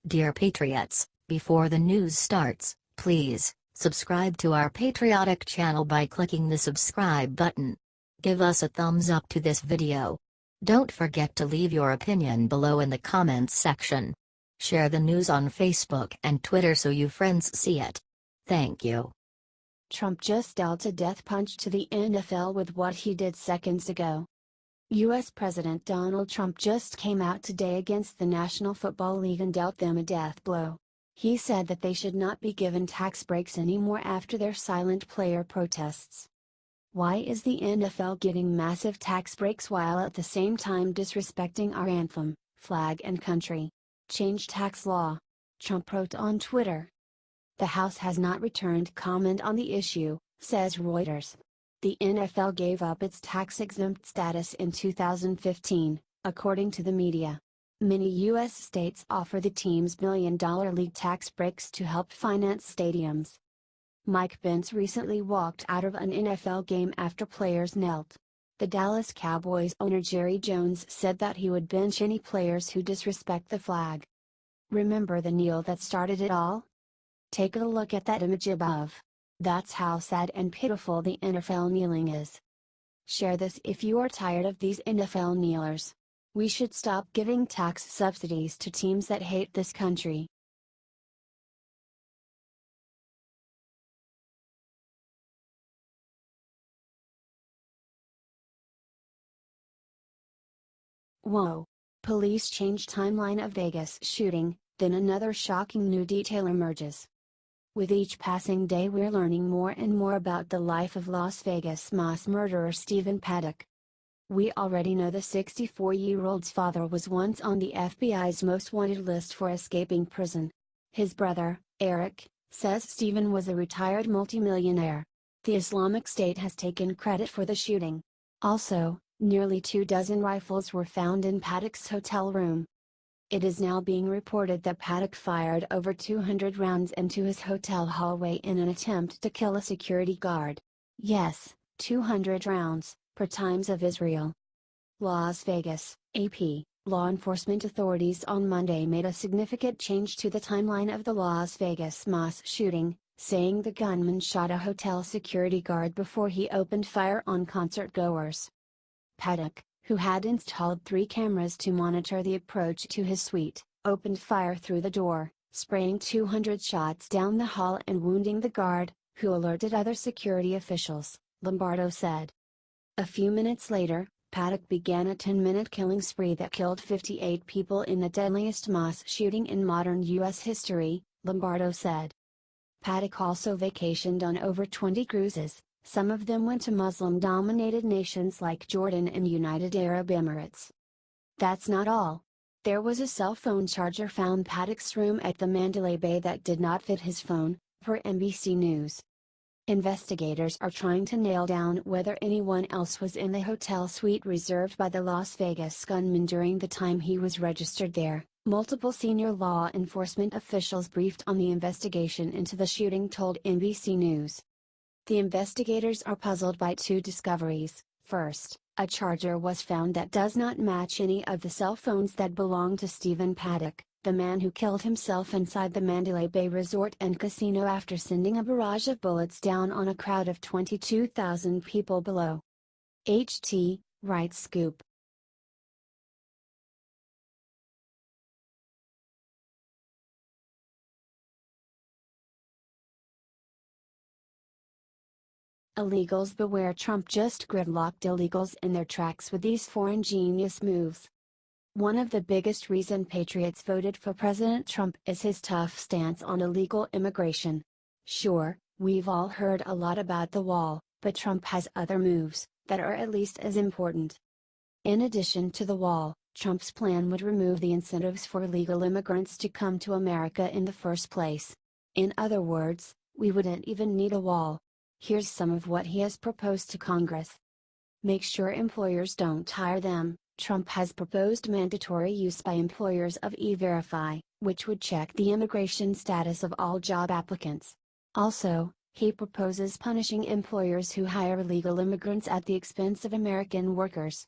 Dear Patriots, before the news starts, please subscribe to our patriotic channel by clicking the subscribe button. Give us a thumbs up to this video. Don't forget to leave your opinion below in the comments section. Share the news on Facebook and Twitter so you friends see it. Thank you. Trump just dealt a death punch to the NFL with what he did seconds ago. U.S. President Donald Trump just came out today against the National Football League and dealt them a death blow. He said that they should not be given tax breaks anymore after their silent player protests. Why is the NFL getting massive tax breaks while at the same time disrespecting our anthem, flag and country? Change tax law. Trump wrote on Twitter. The House has not returned comment on the issue, says Reuters. The NFL gave up its tax-exempt status in 2015, according to the media. Many U.S. states offer the teams billion-dollar league tax breaks to help finance stadiums. Mike Pence recently walked out of an NFL game after players knelt. The Dallas Cowboys owner Jerry Jones said that he would bench any players who disrespect the flag. Remember the kneel that started it all? Take a look at that image above. That's how sad and pitiful the NFL kneeling is. Share this if you are tired of these NFL kneelers. We should stop giving tax subsidies to teams that hate this country. Whoa! Police change timeline of Vegas shooting, then another shocking new detail emerges. With each passing day we're learning more and more about the life of Las Vegas mass murderer Stephen Paddock. We already know the 64-year-old's father was once on the FBI's most wanted list for escaping prison. His brother, Eric, says Stephen was a retired multimillionaire. The Islamic State has taken credit for the shooting. Also, nearly 24 rifles were found in Paddock's hotel room. It is now being reported that Paddock fired over 200 rounds into his hotel hallway in an attempt to kill a security guard. Yes, 200 rounds, per Times of Israel. Las Vegas, AP, law enforcement authorities on Monday made a significant change to the timeline of the Las Vegas mass shooting, saying the gunman shot a hotel security guard before he opened fire on concert-goers. Paddock, who had installed 3 cameras to monitor the approach to his suite, opened fire through the door, spraying 200 shots down the hall and wounding the guard, who alerted other security officials, Lombardo said. A few minutes later, Paddock began a 10-minute killing spree that killed 58 people in the deadliest mass shooting in modern U.S. history, Lombardo said. Paddock also vacationed on over 20 cruises. Some of them went to Muslim-dominated nations like Jordan and United Arab Emirates. That's not all. There was a cell phone charger found in Paddock's room at the Mandalay Bay that did not fit his phone, per NBC News. Investigators are trying to nail down whether anyone else was in the hotel suite reserved by the Las Vegas gunman during the time he was registered there, multiple senior law enforcement officials briefed on the investigation into the shooting told NBC News. The investigators are puzzled by 2 discoveries. First, a charger was found that does not match any of the cell phones that belonged to Stephen Paddock, the man who killed himself inside the Mandalay Bay Resort and Casino after sending a barrage of bullets down on a crowd of 22,000 people below. HT, writes Scoop. Illegals beware. Trump just gridlocked illegals in their tracks with these foreign genius moves. One of the biggest reason patriots voted for President Trump is his tough stance on illegal immigration. Sure, we've all heard a lot about the wall, but Trump has other moves that are at least as important. In addition to the wall, Trump's plan would remove the incentives for illegal immigrants to come to America in the first place. In other words, we wouldn't even need a wall. Here's some of what he has proposed to Congress. Make sure employers don't hire them. Trump has proposed mandatory use by employers of E-Verify, which would check the immigration status of all job applicants. Also, he proposes punishing employers who hire illegal immigrants at the expense of American workers.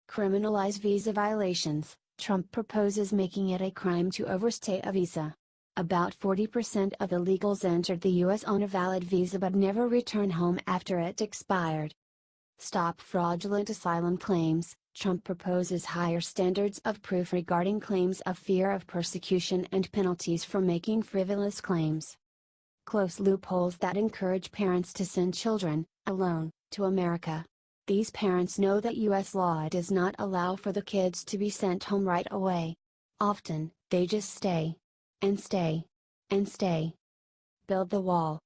Criminalize visa violations, Trump proposes making it a crime to overstay a visa. About 40% of illegals entered the U.S. on a valid visa but never return home after it expired. Stop fraudulent asylum claims. Trump proposes higher standards of proof regarding claims of fear of persecution and penalties for making frivolous claims. Close loopholes that encourage parents to send children, alone, to America. These parents know that U.S. law does not allow for the kids to be sent home right away. Often, they just stay. And stay. And stay. Build the wall.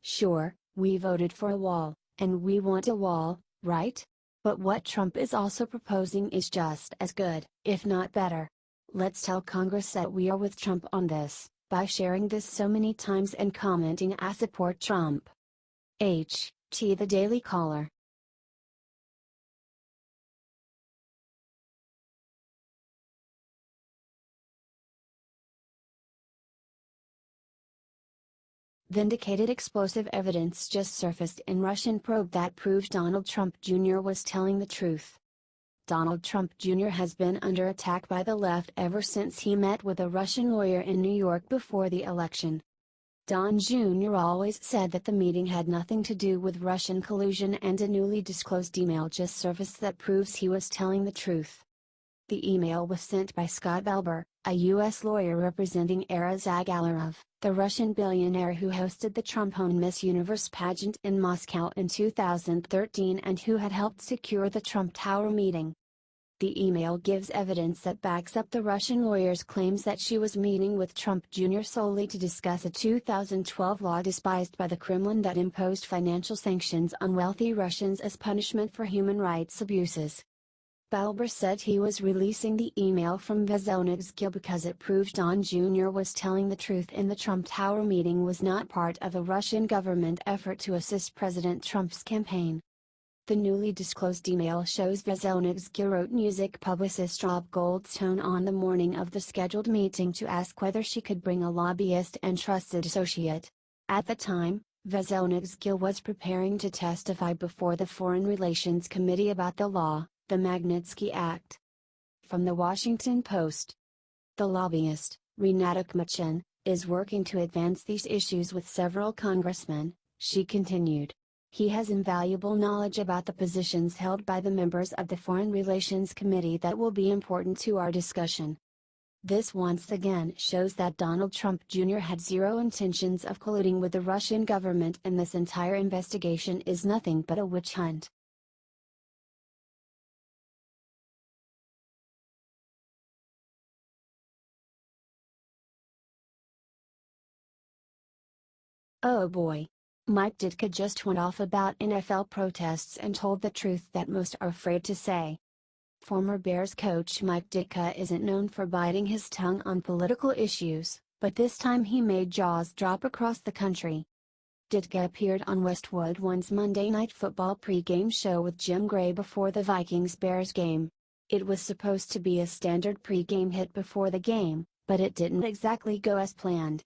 Sure, we voted for a wall, and we want a wall, right? But what Trump is also proposing is just as good, if not better. Let's tell Congress that we are with Trump on this, by sharing this so many times and commenting "I support Trump." The Daily Caller. Vindicated. Explosive evidence just surfaced in Russian probe that proves Donald Trump Jr. was telling the truth. Donald Trump Jr. has been under attack by the left ever since he met with a Russian lawyer in New York before the election. Don Jr. always said that the meeting had nothing to do with Russian collusion, and a newly disclosed email just surfaced that proves he was telling the truth. The email was sent by Scott Belber, a U.S. lawyer representing Era Zagalarov, the Russian billionaire who hosted the Trump-owned Miss Universe pageant in Moscow in 2013 and who had helped secure the Trump Tower meeting. The email gives evidence that backs up the Russian lawyer's claims that she was meeting with Trump Jr. solely to discuss a 2012 law despised by the Kremlin that imposed financial sanctions on wealthy Russians as punishment for human rights abuses. Belber said he was releasing the email from Veselnitskyi because it proved Don Jr. was telling the truth, and the Trump Tower meeting was not part of a Russian government effort to assist President Trump's campaign. The newly disclosed email shows Veselnitskyi wrote music publicist Rob Goldstone on the morning of the scheduled meeting to ask whether she could bring a lobbyist and trusted associate. At the time, Veselnitskyi was preparing to testify before the Foreign Relations Committee about the law, the Magnitsky Act. From the Washington Post. The lobbyist, Renata Kmechin, is working to advance these issues with several congressmen, she continued. He has invaluable knowledge about the positions held by the members of the Foreign Relations Committee that will be important to our discussion. This once again shows that Donald Trump Jr. had zero intentions of colluding with the Russian government, and this entire investigation is nothing but a witch hunt. Oh boy. Mike Ditka just went off about NFL protests and told the truth that most are afraid to say. Former Bears coach Mike Ditka isn't known for biting his tongue on political issues, but this time he made jaws drop across the country. Ditka appeared on Westwood One's Monday Night Football pre-game show with Jim Gray before the Vikings-Bears game. It was supposed to be a standard pre-game hit before the game, but it didn't exactly go as planned.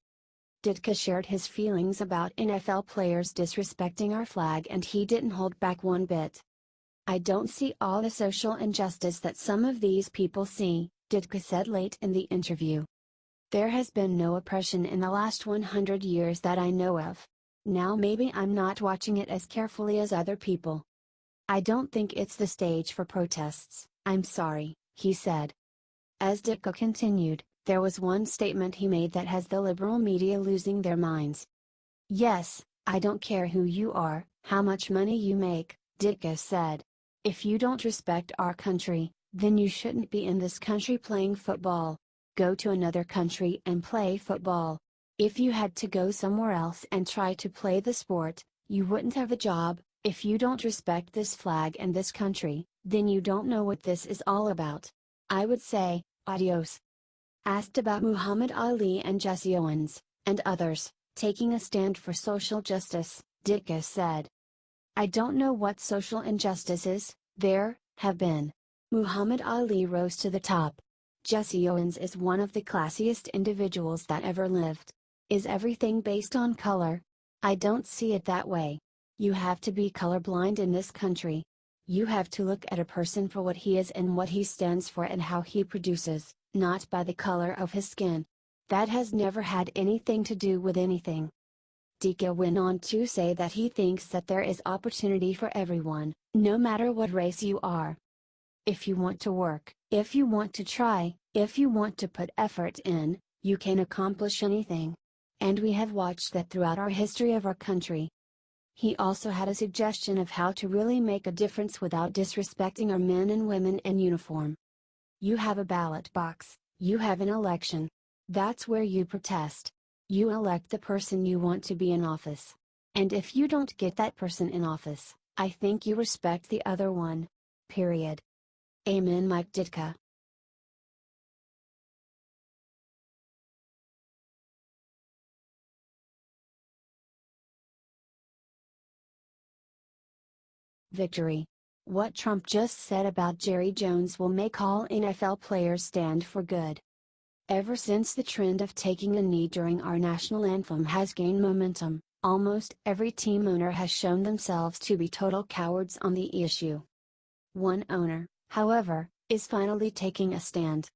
Ditka shared his feelings about NFL players disrespecting our flag, and he didn't hold back one bit. I don't see all the social injustice that some of these people see, Ditka said late in the interview. There has been no oppression in the last 100 years that I know of. Now maybe I'm not watching it as carefully as other people. I don't think it's the stage for protests, I'm sorry, he said. As Ditka continued, there was one statement he made that has the liberal media losing their minds. Yes, I don't care who you are, how much money you make, Ditka said. If you don't respect our country, then you shouldn't be in this country playing football. Go to another country and play football. If you had to go somewhere else and try to play the sport, you wouldn't have a job. If you don't respect this flag and this country, then you don't know what this is all about. I would say, adios. Asked about Muhammad Ali and Jesse Owens, and others, taking a stand for social justice, Ditka said. I don't know what social injustices there have been. Muhammad Ali rose to the top. Jesse Owens is one of the classiest individuals that ever lived. Is everything based on color? I don't see it that way. You have to be colorblind in this country. You have to look at a person for what he is and what he stands for and how he produces, not by the color of his skin. That has never had anything to do with anything. Ditka went on to say that he thinks that there is opportunity for everyone, no matter what race you are. If you want to work, if you want to try, if you want to put effort in, you can accomplish anything. And we have watched that throughout our history of our country. He also had a suggestion of how to really make a difference without disrespecting our men and women in uniform. You have a ballot box, you have an election. That's where you protest. You elect the person you want to be in office. And if you don't get that person in office, I think you respect the other one. Period. Amen. Mike Ditka. Victory. What Trump just said about Jerry Jones will make all NFL players stand for good. Ever since the trend of taking a knee during our national anthem has gained momentum, almost every team owner has shown themselves to be total cowards on the issue. One owner, however, is finally taking a stand.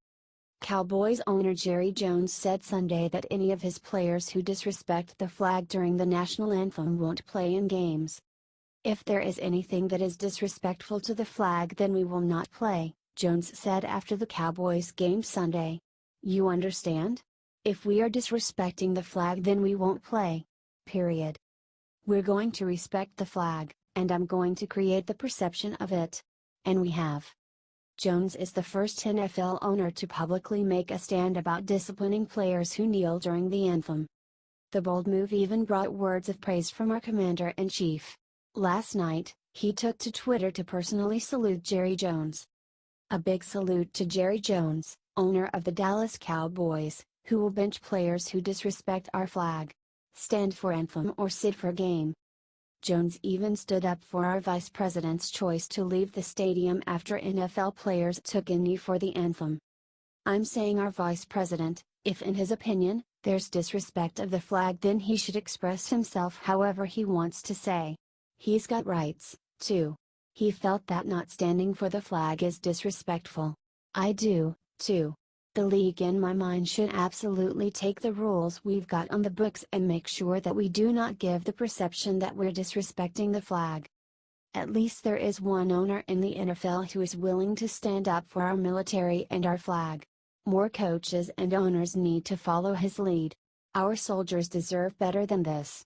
Cowboys owner Jerry Jones said Sunday that any of his players who disrespect the flag during the national anthem won't play in games. If there is anything that is disrespectful to the flag, then we will not play, Jones said after the Cowboys game Sunday. You understand? If we are disrespecting the flag, then we won't play. Period. We're going to respect the flag, and I'm going to create the perception of it. And we have. Jones is the first NFL owner to publicly make a stand about disciplining players who kneel during the anthem. The bold move even brought words of praise from our commander-in-chief. Last night, he took to Twitter to personally salute Jerry Jones. A big salute to Jerry Jones, owner of the Dallas Cowboys, who will bench players who disrespect our flag. Stand for anthem or sit for game. Jones even stood up for our vice president's choice to leave the stadium after NFL players took a knee for the anthem. I'm saying our vice president, if in his opinion, there's disrespect of the flag, then he should express himself however he wants to say. He's got rights, too. He felt that not standing for the flag is disrespectful. I do, too. The league in my mind should absolutely take the rules we've got on the books and make sure that we do not give the perception that we're disrespecting the flag. At least there is one owner in the NFL who is willing to stand up for our military and our flag. More coaches and owners need to follow his lead. Our soldiers deserve better than this.